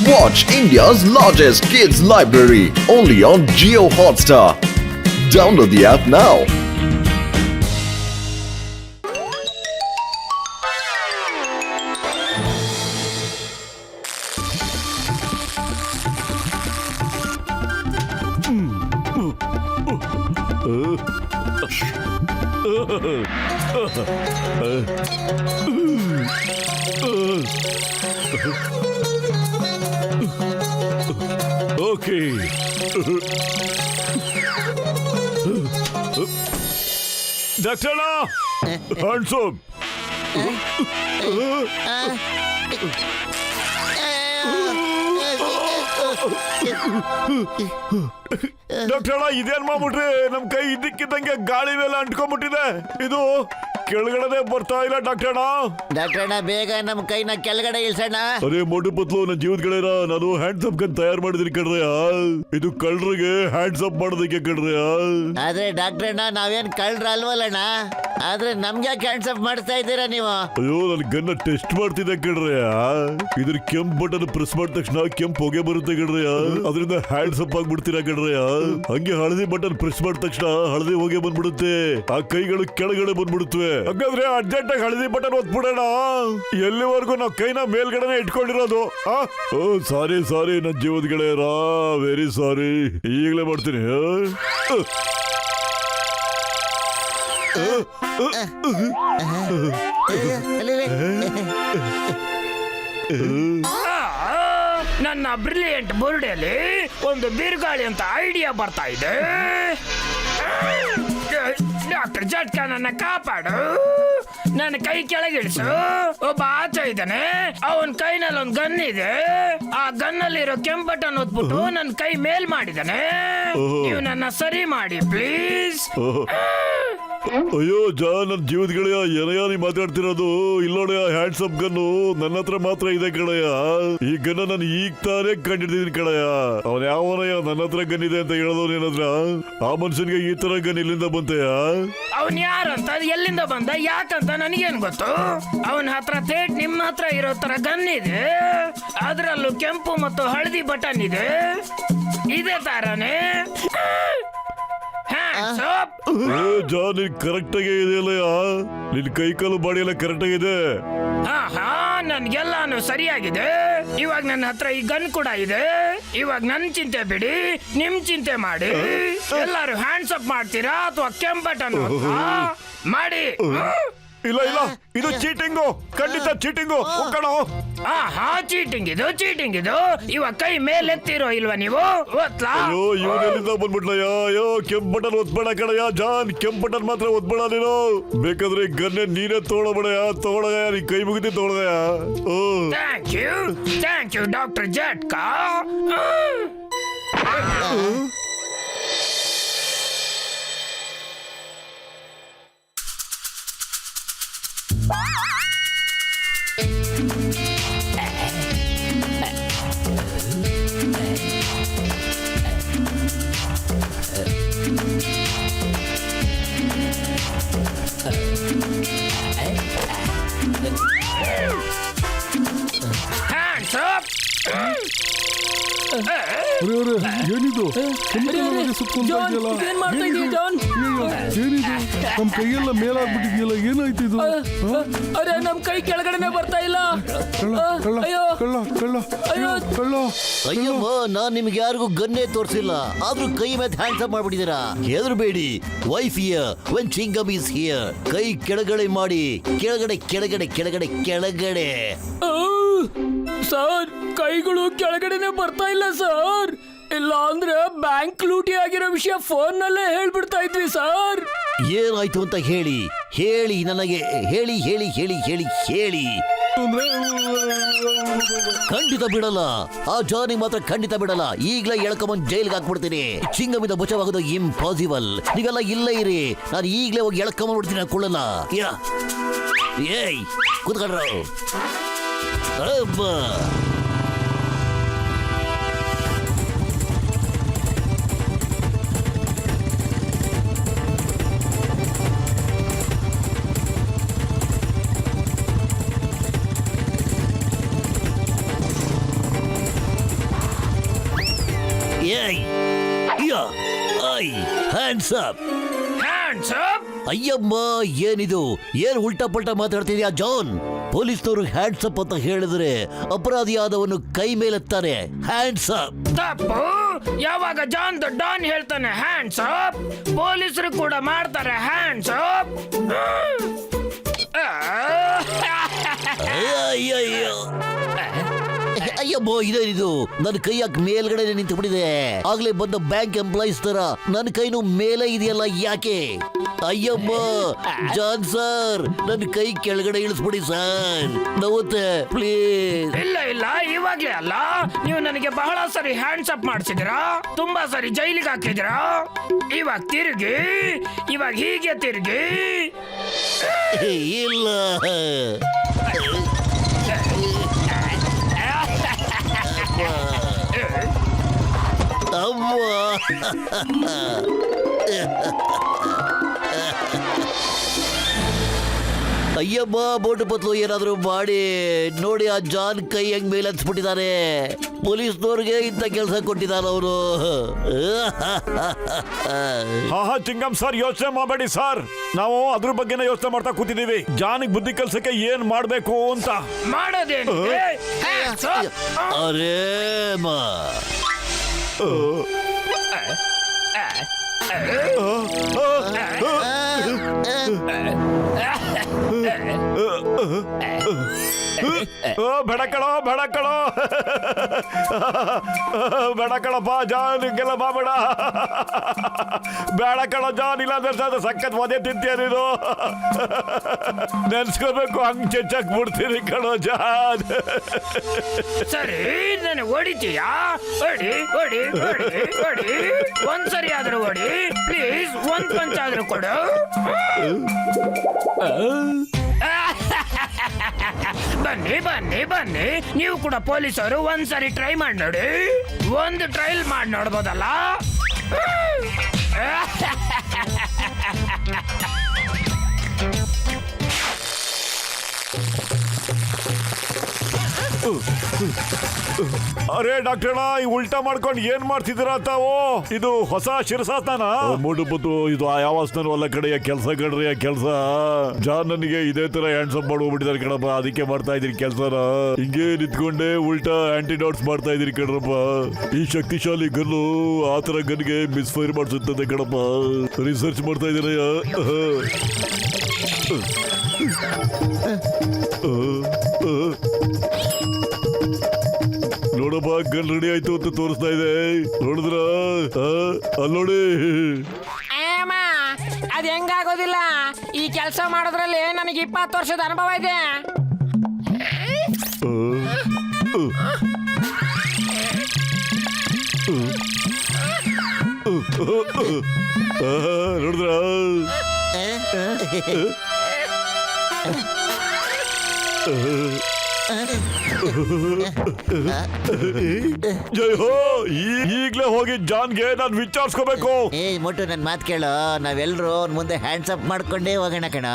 Watch India's largest kids library only on Jio Hotstar. Download the app now. Okay. Doctor, hands up. Doctor ಇದೇನ್ ಮಾಡ್ಬಿಟ್ರಿ? ನಮ್ ಕೈ ಇದ್ದಕ್ಕಿದ್ದಂಗೆ ಗಾಳಿ ಮೇಲೆ ಅಂಟ್ಕೊಂಡ್ಬಿಟ್ಟಿದೆ. ಇದು ಕೆಳಗಡೆ ಬರ್ತಾ ಇಲ್ಲ ಡಾಕ್ಟರ್. ಡಾಕ್ಟರ್ ಬೇಗ ನಮ್ ಕೈನ ಕೆಳಗಡೆ ಇಳ್ಸೋಣ. ಅರೆ ಮೊಡ್ಡು ಪತ್ಲು, ನನ್ನ ಜೀವದ ಗೆಳೆಯರ, ನಾನು ಹ್ಯಾಂಡ್ಸ್ ಅಪ್ ಗನ್ ತಯಾರು ಮಾಡಿದೀನಿ ಕಣ್ರಯ್ಯ. ಇದು ಕಳ್ರಿಗೆ ಹ್ಯಾಂಡ್ಸ್ ಅಪ್ ಮಾಡೋದಕ್ಕೆ ಕಣ್ರಯ್ಯ. ಆದ್ರೆ ಡಾಕ್ಟರ್ ನಾವೇನ್ ಕಳ್ರ ಅಲ್ವಲ್ಲಣ್ಣ, ಆದ್ರೆ ನಮ್ಗೆ ಹ್ಯಾಂಡ್ಸ್ ಅಪ್ ಮಾಡ್ತಾ ಇದ್ದೀರಾ ನೀವು? ಅಯ್ಯೋ, ನನ್ ಗನ್ನ ಟೆಸ್ಟ್ ಮಾಡ್ತಿದ್ದೆ ಕಣ್ರಯ್ಯ. ಇದ್ರ ಕೆಂಪ್ ಬಟನ್ ಪ್ರೆಸ್ ಮಾಡಿದ ತಕ್ಷಣ ಕೆಂಪ್ ಹೊಗೆ ಬರುತ್ತೆ ಕಣ್ರಯ್ಯ. ಅದರಿಂದ ಹ್ಯಾಂಡ್ಸ್ ಅಪ್ ಆಗ್ಬಿಡ್ತೀರಾ ಕಣ್ರಯ್ಯ. ಹಂಗೆ ಹಳದಿ ಬಟನ್ ಪ್ರೆಸ್ ಮಾಡಿದ ತಕ್ಷಣ ಹಳದಿ ಹೊಗೆ ಬಂದ್ಬಿಡುತ್ತೆ, ಆ ಕೈಗಳು ಕೆಳಗಡೆ ಬಂದ್ಬಿಡುತ್ತವೆ. ಹಾಗಾದ್ರೆ ಅರ್ಜೆಂಟ್ ಆಗಿ ಹಳದಿ ಬಟನ್ ಒತ್ಬಿಡೋಣ. ಎಲ್ಲಿವರೆಗೂ ನಾವು ಕೈನ ಮೇಲ್ಗಡೆನೆ ಇಟ್ಕೊಂಡಿರೋದು. ಸಾರಿ ನನ್ನ ಜೀವದ ಗೆಳೆಯರ, ವೆರಿ ಸಾರಿ. ಈಗಲೇ ಮಾಡ್ತೀನಿ. ನನ್ನ ಬ್ರಿಲಿಯಂಟ್ ಬೋರ್ಡಲ್ಲಿ ಒಂದು ಬಿರುಗಾಳಿ ಅಂತ ಐಡಿಯಾ ಬರ್ತಾ ಇದೆ. ಡಾಕ್ಟರ್ ಜಟ್ಕ, ನನ್ನ ಕಾಪಾಡು, ನನ್ನ ಕೈ ಕೆಳಗಿಳಿಸು. ಒಬ್ಬ ಆಚೆ ಇದ್ದಾನೆ, ಅವನ್ ಕೈನಲ್ಲಿ ಒಂದು ಗನ್ ಇದೆ. ಆ ಗನ್ನಲ್ಲಿರೋ ಕೆಂಪು ಬಟನ್ ಒತ್ಬಿಟ್ಟು ನನ್ನ ಕೈ ಮೇಲ್ ಮಾಡಿದಾನೆ. ನೀವು ನನ್ನ ಸರಿ ಮಾಡಿ ಪ್ಲೀಸ್. ಅಯ್ಯೋ ನನ್ನ ಜೀವದ ಗೆಳೆಯ, ಏನಯ್ಯ ನೀ ಮಾತಾಡ್ತಿರೋದು? ಇಲ್ಲೋಡೆಯ ಹ್ಯಾಂಡ್ಸ್ ಅಪ್ ಗನ್ನು ನನ್ನ ಹತ್ರ ಮಾತ್ರ ಇದೆ ಕಣಯ್ಯ. ಈ ಗನ್ನ ನಾನು ಈಗ ತಾನೇ ಕಂಡಿದ್ದೀನಿ ಕಣಯ್ಯ. ಅವನ್ ಯಾವನಯ್ಯ ನನ್ನ ಹತ್ರ ಗನ್ ಇದೆ ಅಂತ ಹೇಳೋದು ಏನಂದ್ರ? ಆ ಮನುಷ್ಯನ್ಗೆ ಈ ತರ ಗನ್ ಇಲ್ಲಿಂದ ಬಂತಯ್ಯ? ಅವನ್ ಯಾರಂತ, ಎಲ್ಲಿಂದ ಬಂದ, ಯಾಕಂತ ನನಗೇನ್ ಗೊತ್ತು? ಅವನ ಹತ್ರ ಥೇಟ್ ನಿಮ್ಮ ಹತ್ರ ಇರೋ ತರ ಗನ್ ಇದೆ. ಅದರಲ್ಲೂ ಕೆಂಪು ಮತ್ತು ಹಳದಿ ಬಟನ್ ಇದೆ. ಇದೇ ತರನೇ ನೀನ್ ಕರೆಕ್ಟ್ ಆಗಿ ಇದೆಯಲ್ಲಯ್ಯ. ನಿನ್ ಕೈ ಕಾಲು ಬಾಡಿ ಎಲ್ಲ ಕರೆಕ್ಟ್ ಆಗಿದೆ. ನನ್ಗೆಲ್ಲಾನು ಸರಿಯಾಗಿದೆ. ಇವಾಗ ನನ್ನ ಹತ್ರ ಈ ಗನ್ ಕೂಡ ಇದೆ. ಇವಾಗ ನನ್ ಚಿಂತೆ ಬಿಡಿ, ನಿಮ್ ಚಿಂತೆ ಮಾಡಿ. ಎಲ್ಲಾರು ಹ್ಯಾಂಡ್ಸ್ ಅಪ್ ಮಾಡ್ತೀರಾ ಅಥವಾ ಕೆಂಪ್ ಬಟನ್ ಮಾಡಿ? ಇಲ್ಲ ಇದು ಚೀಟಿಂಗು, ಖಂಡಿತ ಚೀಟಿಂಗು ಕಣೋ. ಚೀಟಿಂಗ್ ಇದು. ಇವಾಗ ಕೈ ಮೇಲೆತ್ತಿರೋ ಇಲ್ವಾ ನೀವು? ಅಯ್ಯೋ, ಇವನೆಲ್ಲಿಂದ ಬಂದ್ಬಿಟ್ಲಯ್ಯ. ಅಯ್ಯೋ, ಕೆಂಪ್ ಬಟನ್ ಒತ್ಬೇಡ ಕಣಯ್ಯ ಜಾನ್, ಕೆಂಪ್ ಬಟನ್ ಮಾತ್ರ ಒತ್ಬೇಡ ನೀನು. ಬೇಕಾದ್ರೆ ಗನ್ನೆ ನೀನೇ ತಗೊಳಗಯ್ಯ, ನೀ ಕೈ ಮುಗಿದಿ ತಗೊಳಗಯ್ಯ. Thank you doctor Jatka. Hands up! ಏನಿದು? ಏನಿದು? ನಮ್ ಕೈಯೆಲ್ಲ ಮೇಲಾಗ್ಬಿಟ್ಟಿದ್ಯಲ್ಲ, ಏನಾಯ್ತು ಇದು? ಅರೆ, ನಮ್ ಕೈ ಕೆಳಗಡೆನೆ ಬರ್ತಾ ಇಲ್ಲ. ಅಯ್ಯಮ್ಮ, ನಾನ್ ನಿಮ್ಗೆ ಯಾರಿಗೂ ಗನ್ನೇ ತೋರಿಸಿಲ್ಲ, ಆದ್ರೂ ಕೈ ಮೇಲೆ ಹ್ಯಾಂಡ್ಸ್ ಅಪ್ ಮಾಡ್ಬಿಟ್ಟಿದ್ದೀರಾ. ಹೆದರ್ಬೇಡಿ, why fear when Chingam is here. ಕೈ ಕೆಳಗಡೆ ಮಾಡಿ, ಕೆಳಗಡೆ. ಸರ್, ಕೈಗಳು ಕೆಳಗಡೆನೆ ಬರ್ತಾ ಇಲ್ಲ ಸರ್. ಇಲ್ಲ ಅಂದ್ರೆ ಬ್ಯಾಂಕ್ ಲೂಟಿ ಆಗಿರೋ ವಿಷಯ ಫೋನ್ ನಲ್ಲೇ ಹೇಳ್ಬಿಡ್ತಾ ಇದ್ವಿ ಸರ್. ಏನಾಯ್ತು ಅಂತ ಹೇಳಿ ನನಗೆ ಹೇಳಿ. ಖಂಡಿತ ಬಿಡಲ್ಲ, ಆ ಜಾನಿ ಮಾತ್ರ ಖಂಡಿತ ಬಿಡಲ್ಲ. ಈಗಲೇ ಎಳ್ಕೊಂಬಂದು ಜೈಲ್ಗೆ ಹಾಕ್ಬಿಡ್ತೀನಿ. ಚಿಂಗಮಿಂದ ಬಚಾವಾಗೋದು ಇಂಪಾಸಿಬಲ್. ನೀವೆಲ್ಲ ಇಲ್ಲೇ ಇರಿ, ನಾನು ಈಗಲೇ ಹೋಗಿ ಎಳ್ಕೊಂಬಂದ್ಬಿಡ್ತೀನಿ. ಹಾಕೊಳ್ಳಲ್ಲ. ಏಯ್ ಕೂತ್ಕೊಂಡ್ರು. ಏಯ್ ಯಾ ಐ ಹ್ಯಾಂಡ್ಸ್ ಅಪ್. Hands up. ಅಯ್ಯಮ್ಮ, ಏನಿದು? ಏನ್ ಉಲ್ಟಾ ಪಲ್ಟಾ ಮಾತಾಡ್ತಿದ್ಯಾ ಜಾನ್? ಪೊಲೀಸ್ನವರು ಹ್ಯಾಂಡ್ಸ್ ಅಪ್ ಅಂತ ಹೇಳಿದ್ರೆ ಅಪರಾಧಿಯಾದವನು ಕೈ ಮೇಲೆತ್ತಾನೆ. Hands up. ತಪ್ಪು. ಯಾವಾಗ ಜಾನ್ ದ ಡಾನ್ ಹೇಳ್ತಾನೆ ಹ್ಯಾಂಡ್ಸ್ ಅಪ್, ಪೊಲೀಸರು ಕೂಡ ಮಾಡ್ತಾರೆ ಹ್ಯಾಂಡ್ಸ್ ಅಪ್. ಅಯ್ಯಯ್ಯೋ, ಅಯ್ಯಮ್ಮೋ, ಇದೇನಿದು? ನನ್ನ ಕೈ ಯಾಕೆ ಮೇಲ್ಗಡೆ ನಿಂತು ಬಿಟ್ಟಿದೆ? ಆಗ್ಲೇ ಬಂದ ಬ್ಯಾಂಕ್ ಎಂಪ್ಲಾಯೀಸ್ ತರ ನನ್ನ ಕೈನು ಮೇಲೆ ಇದೆಯಲ್ಲ, ಯಾಕೆ? ಅಯ್ಯಮ್ಮ, ಜಾನ್ ಸರ್, ನನ್ನ ಕೈ ಕೆಳಗಡೆ ಇಳಿಸ್ಬಿಡಿ ಸರ್, ನೋವುತ್ತೆ ಪ್ಲೀಸ್. ಇಲ್ಲ ಇಲ್ಲ, ಇವಾಗ್ಲೇ ಅಲ್ಲ. ನೀವು ನನಗೆ ಬಹಳ ಸರಿ ಹ್ಯಾಂಡ್ಸ್ ಅಪ್ ಮಾಡಿಸಿದಿರಾ, ತುಂಬಾ ಸರಿ ಜೈಲಿಗೆ ಹಾಕಿದಿರಾ. ಇವಾಗ ತಿರುಗಿ, ಇವಾಗ ಹೀಗೆ ತಿರುಗಿ. ಇಲ್ಲ, ಅಮ್ಮ. ಅಯ್ಯಮ್ಮ, ಬೋಟು ಪತ್ಲು ಏನಾದ್ರು ಮಾಡಿ ನೋಡಿ. ಆ ಜಾನ್ ಕೈ ಹೆಂಗ್ ಮೇಲೆ ಹತ್ಬಿಟ್ಟಿದ್ದಾನೆ. ಪೊಲೀಸ್ನವ್ರಿಗೆ ಇಂಥ ಕೆಲಸ ಕೊಟ್ಟಿದ್ದಾನ ಅವನು. ಹಾ ಚಿಂಗಮ್ ಸರ್, ಯೋಚನೆ ಮಾಡಬೇಡಿ ಸರ್, ನಾವು ಅದ್ರ ಬಗ್ಗೆನೇ ಯೋಚನೆ ಮಾಡ್ತಾ ಕೂತಿದೀವಿ. ಜಾನಿಗೆ ಬುದ್ಧಿ ಕಲ್ಸಕ್ಕೆ ಏನ್ ಮಾಡ್ಬೇಕು ಅಂತ. ಮಾಡೋದೇನು? Hands up. ಅರೇ ಮಾ, ಬೇಡ ಕಣೋ, ಬೇಡ ಕಣೋ, ಬೇಡ ಕಣಪ್ಪ, ಜಾನ್ ಹಿಂಗೆಲ್ಲ ಮಾಡಬೇಡ. ಬೇಡ ಕಣೋ ಜಾನ್, ಇಲ್ಲಾಂದ್ರೆ ಸಖತ್ ಒದೆ ತಿಂತೀಯ ನೀನು. ನೆನ್ಸ್ಕೋಬೇಕು, ಹಂಗ್ ಚೆಚ್ಚಕ್ ಬಿಡ್ತೀನಿ ಕಣೋ ಜಾನ್. ಸರಿ, ನನಗೆ ಹೊಡಿತೀಯಾ? ಹೊಡಿ ಹೊಡಿ ಹೊಡಿ ಹೊಡಿ. ಒಂದ್ಸರಿ ಆದ್ರೂ ಹೊಡಿ ಪ್ಲೀಸ್. ಒಂದ್ ಪಂಚ್ ಆದ್ರೂ ಕೊಡು. ಬನ್ನಿ ಬನ್ನಿ ಬನ್ನಿ, ನೀವು ಕೂಡ ಪೊಲೀಸರು ಒಂದ್ಸರಿ ಟ್ರೈ ಮಾಡಿ ನೋಡಿ. ಒಂದು ಟ್ರಯಲ್ ಮಾಡಿ ನೋಡ್ಬೋದಲ್ಲ. ಅರೇ ಡಾಕ್ಟರ್, ಈ ಉಲ್ಟಾ ಮಾಡ್ಕೊಂಡು ಏನ್ ಮಾಡ್ತಿದ್ದೀರಾ ತಾವು? ಇದು ಹೊಸ ಶಿರಸಾಸ್ತಾನ? ಮೂಡುಬುದ್ದು, ಇದು ಯಾವಾಸ್ತಾನು ಅಲ್ಲ ಕಡೆಯ ಕೆಲಸ ಕಡ್ರಿ. ಕೆಲಸ ಜಾನ್ ನನಗೆ ಇದೇ ತರ ಹ್ಯಾಂಡ್ಸ್ ಅಪ್ ಮಾಡೋಗ್ಬಿಟ್ಟಿದ್ದಾರೆ ಕಣಪ್ಪ, ಅದಕ್ಕೆ ಮಾಡ್ತಾ ಇದೀನಿ ಕೆಲಸನ. ಹಿಂಗೆ ನಿಂತ್ಕೊಂಡೆ ಉಲ್ಟಾ ಆಂಟಿಡೋಟ್ಸ್ ಮಾಡ್ತಾ ಇದೀನಿ ಕಣ್ರಪ್ಪ. ಈ ಶಕ್ತಿಶಾಲಿ ಗನ್ನು ಆ ತರ ಗನ್ಗೆ ಮಿಸ್ಫೈರ್ ಮಾಡಿಸುತ್ತದೆ ಕಣಪ್ಪ. ರಿಸರ್ಚ್ ಮಾಡ್ತಾ ಇದ್ದೀರ? ನೋಡಪ್ಪ, ಗನ್ ರೆಡಿ ಆಯ್ತು ಅಂತ ತೋರಿಸ್ತಾ ಇದೆ, ನೋಡಿದ್ರ? ಅಲ್ಲಿ ನೋಡಿ. ಅದ್ ಹೆಂಗಾಗೋದಿಲ್ಲ. ಈ ಕೆಲಸ ಮಾಡೋದ್ರಲ್ಲಿ ನನಗೆ 20 ವರ್ಷದ ಅನುಭವ ಇದೆ. ನೋಡಿದ್ರ? ಜೈ ಹೋ, ಈಗ್ಲೇ ಹೋಗಿ ಜಾನ್ಗೆ ನಾನು ವಿಚಾರಿಸ್ಕೋಬೇಕು. ಏ ಮೊಟ್ಟು, ನನ್ನ ಮಾತು ಕೇಳು. ನಾವೆಲ್ಲರೂ ಅವ್ನ ಮುಂದೆ ಹ್ಯಾಂಡ್ಸ್ ಅಪ್ ಮಾಡ್ಕೊಂಡೇ ಹೋಗೋಣ ಕಣ.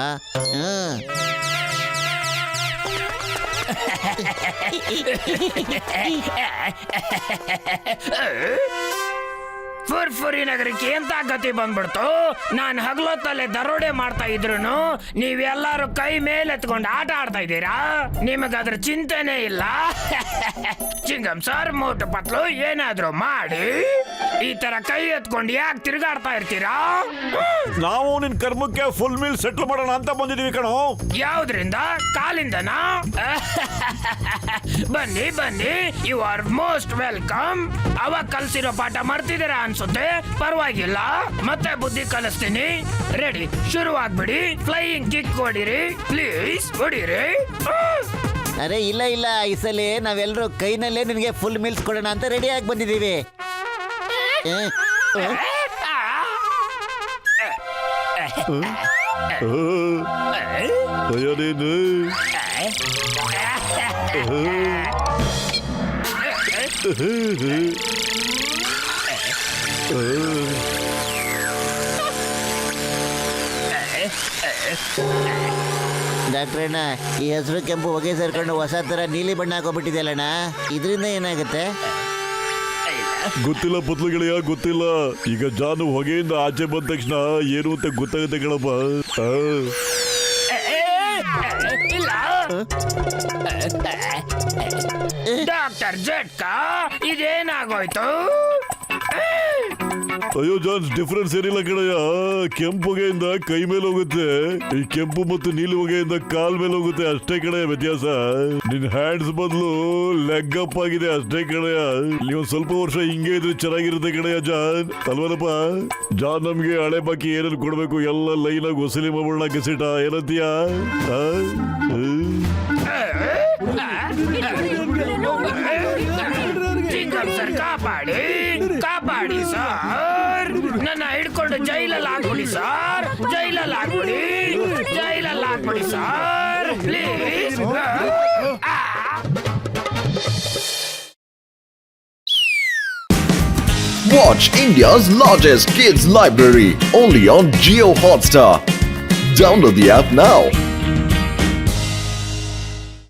ಫುರ್ಫುರಿ ನಗರಕ್ಕೆ ಎಂತ ಗತಿ ಬಂದ್ಬಿಡ್ತು. ನಾನು ಹಗಲೊತ್ತಲ್ಲೇ ದರೋಡೆ ಮಾಡ್ತಾ ಇದ್ರು ನೀವೆಲ್ಲರೂ ಕೈ ಮೇಲೆ ಎತ್ಕೊಂಡು ಆಟ ಆಡ್ತಾ ಇದ್ದೀರಾ. ನಿಮಗದ್ರ ಚಿಂತೆನೇ ಇಲ್ಲ. ಚಿಂಗಮ್ ಸರ್, ಮೋಟು ಪತ್ಲು, ಏನಾದ್ರು ಮಾಡಿ ಈ ತರ ಕೈ ಎತ್ಕೊಂಡು ಯಾಕೆ ತಿರುಗಾಡ್ತಾ ಇರ್ತೀರಾ? ನಾವು ನಿನ್ ಕರ್ಮಕ್ಕೆ ಫುಲ್ ಮೀಲ್ ಸೆಟ್ಲ್ ಮಾಡೋಣ ಅಂತ ಬಂದಿದೀವಿ ಕಣೋ. ಯಾವ್ದ್ರಿಂದ? ಕಾಲಿಂದನಾ? ಬನ್ನಿ ಬನ್ನಿ, ಯು ಆರ್ ಮೋಸ್ಟ್ ವೆಲ್ಕಮ್. ಅವಾಗ ಕಲ್ಸಿರೋ ಪಾಠ ಮರ್ತಿದ್ದೀರಾ ಅನ್ಸುತ್ತೆ. ಪರವಾಗಿಲ್ಲ, ಮತ್ತೆ ಬುದ್ಧಿ ಕಲಿಸ್ತೀನಿ. ರೆಡಿ, ಶುರುವಾಗ್ಬಿಡಿ. ಫ್ಲೈಯಿಂಗ್ ಕಿಕ್ ಹೊಡಿರಿ ಪ್ಲೀಸ್, ಹೊಡಿರಿ. ಅರೆ ಇಲ್ಲ ಇಲ್ಲ, ಈ ಸಲ ನಾವೆಲ್ಲರೂ ಕೈನಲ್ಲೇ ನಿನಗೆ ಫುಲ್ ಮೀಲ್ಸ್ ಕೊಡೋಣ ಅಂತ ರೆಡಿ ಆಗಿ ಬಂದಿದ್ದೀವಿ. ಅಯ್ಯನೇನು ಡಾಕ್ಟ್ರಣ್ಣ, ಈ ಹಸಿರು ಕೆಂಪು ಹೊಗೆ ಸೇರ್ಕೊಂಡು ಹೊಸ ತರ ನೀಲಿ ಬಣ್ಣ ಹಾಕೋಬಿಟ್ಟಿದೆಯಲ್ಲಣ್ಣ, ಇದರಿಂದ ಏನಾಗುತ್ತೆ? ಗೊತ್ತಿಲ್ಲ ಪುತ್ಲು ಗೆಳೆಯ ಗೊತ್ತಿಲ್ಲ. ಈಗ ಜಾನು ಹೊಗೆಯಿಂದ ಆಚೆ ಬಂದ ತಕ್ಷಣ ಏನು ಅಂತ ಗೊತ್ತಾಗುತ್ತೆ ಕಣಪ್ಪ. ಇಲ್ಲ ಡಾಕ್ಟರ್ ಜಟ್ಕಾ ಇದೇನಾಗೋಯ್ತು? ಅಯ್ಯೋ ಜಾನ್, ಡಿಫ್ರೆನ್ಸ್ ಏನಿಲ್ಲ ಕಣಯ್ಯ. ಕೆಂಪು ಹೊಗೆಯಿಂದ ಕೈ ಮೇಲೆ ಹೋಗುತ್ತೆ, ಈ ಕೆಂಪು ಮತ್ತು ನೀಲಿ ಹೊಗೆಯಿಂದ ಕಾಲ್ ಮೇಲೆ ಹೋಗುತ್ತೆ, ಅಷ್ಟೇ ಕಣಯ್ಯ ವ್ಯತ್ಯಾಸ. ನಿನ್ ಹ್ಯಾಂಡ್ಸ್ ಬದಲು ಲೆಗ್ ಅಪ್ ಆಗಿದೆ ಅಷ್ಟೇ ಕಣಯ್ಯ. ನೀವು ಸ್ವಲ್ಪ ವರ್ಷ ಹಿಂಗೆ ಇದ್ರೆ ಚೆನ್ನಾಗಿರುತ್ತೆ ಕಣಯ್ಯ ಜಾನ್, ಅಲ್ವನಪ್ಪ? ಜಾನ್, ನಮ್ಗೆ ಹಳೆ ಬಾಕಿ ಏನೇನು ಕೊಡ್ಬೇಕು ಎಲ್ಲ ಲೈನ್ ಆಗಿ ವಸೂಲಿ ಮಾಡೋಣ ಗೆಸಿಟ, ಏನಂತೀಯ? ಚಿಂಗಂ ಸರ್, ಕಾಪಾಡಿ ಕಾಪಾಡಿ ಸರ್, ನನ್ನ ಹಿಡ್ಕೊಂಡು ಜೈಲಲ್ಲಿ ಹಾಕ್ಬಿಡಿ ಸರ್, ಜೈಲಲ್ಲಿ ಹಾಕ್ಬಿಡಿ, ಜೈಲಲ್ಲಿ ಹಾಕ್ಬಿಡಿ sir, please. Watch India's largest kids library only on Geo Hotstar. Download the app now.